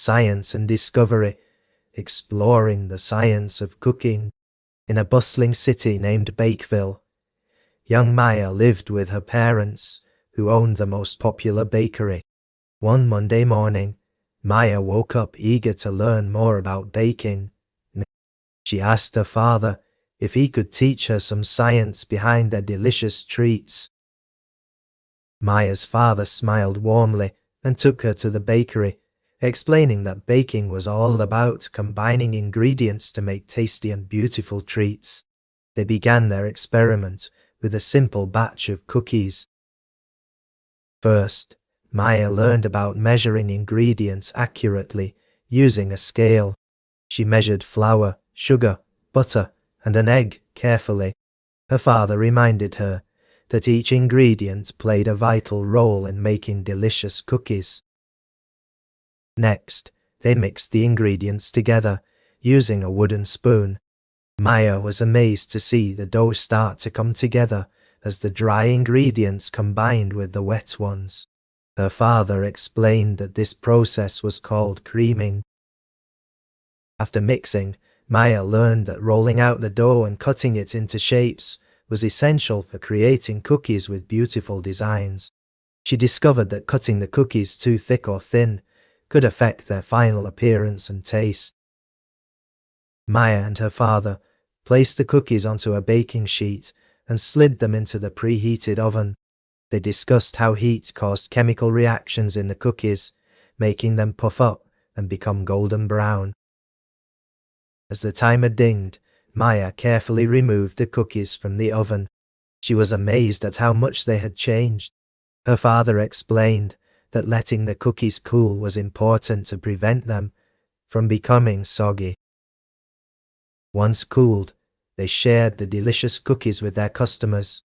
science and discovery, exploring the science of cooking. In a bustling city named Bakeville, young Maya lived with her parents, who owned the most popular bakery. One Monday morning, Maya woke up eager to learn more about baking. She asked her father if he could teach her some science behind their delicious treats. Maya's father smiled warmly and took her to the bakery, explaining that baking was all about combining ingredients to make tasty and beautiful treats. They began their experiment with a simple batch of cookies. First, Maya learned about measuring ingredients accurately using a scale. She measured flour, sugar, butter, and an egg carefully. Her father reminded her that each ingredient played a vital role in making delicious cookies. Next, they mixed the ingredients together using a wooden spoon. Maya was amazed to see the dough start to come together as the dry ingredients combined with the wet ones. Her father explained that this process was called creaming. After mixing, Maya learned that rolling out the dough and cutting it into shapes was essential for creating cookies with beautiful designs. She discovered that cutting the cookies too thick or thin could affect their final appearance and taste. Maya and her father placed the cookies onto a baking sheet and slid them into the preheated oven. They discussed how heat caused chemical reactions in the cookies, making them puff up and become golden brown. As the timer dinged, Maya carefully removed the cookies from the oven. She was amazed at how much they had changed. Her father explained that letting the cookies cool was important to prevent them from becoming soggy. Once cooled, they shared the delicious cookies with their customers.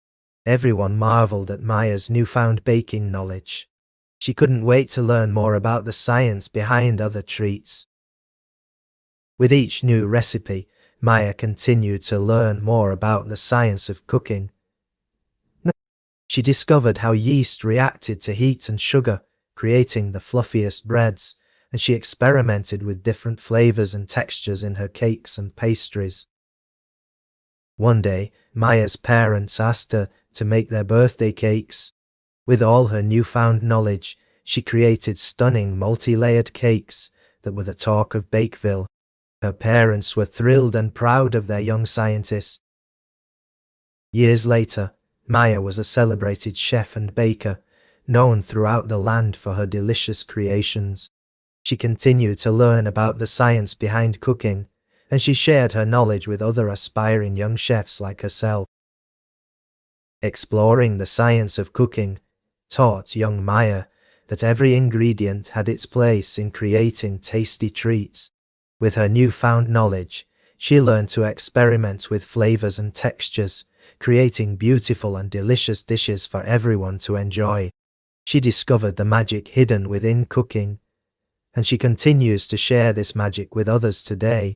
Everyone marveled at Maya's newfound baking knowledge. She couldn't wait to learn more about the science behind other treats. With each new recipe, Maya continued to learn more about the science of cooking. She discovered how yeast reacted to heat and sugar, creating the fluffiest breads, and she experimented with different flavors and textures in her cakes and pastries. One day, Maya's parents asked her to make their birthday cakes. With all her newfound knowledge, she created stunning multi-layered cakes that were the talk of Bakeville. Her parents were thrilled and proud of their young scientist. Years later, Maya was a celebrated chef and baker, known throughout the land for her delicious creations. She continued to learn about the science behind cooking, and she shared her knowledge with other aspiring young chefs like herself. Exploring the science of cooking taught young Maya that every ingredient had its place in creating tasty treats. With her newfound knowledge, she learned to experiment with flavors and textures, creating beautiful and delicious dishes for everyone to enjoy. She discovered the magic hidden within cooking, and she continues to share this magic with others today.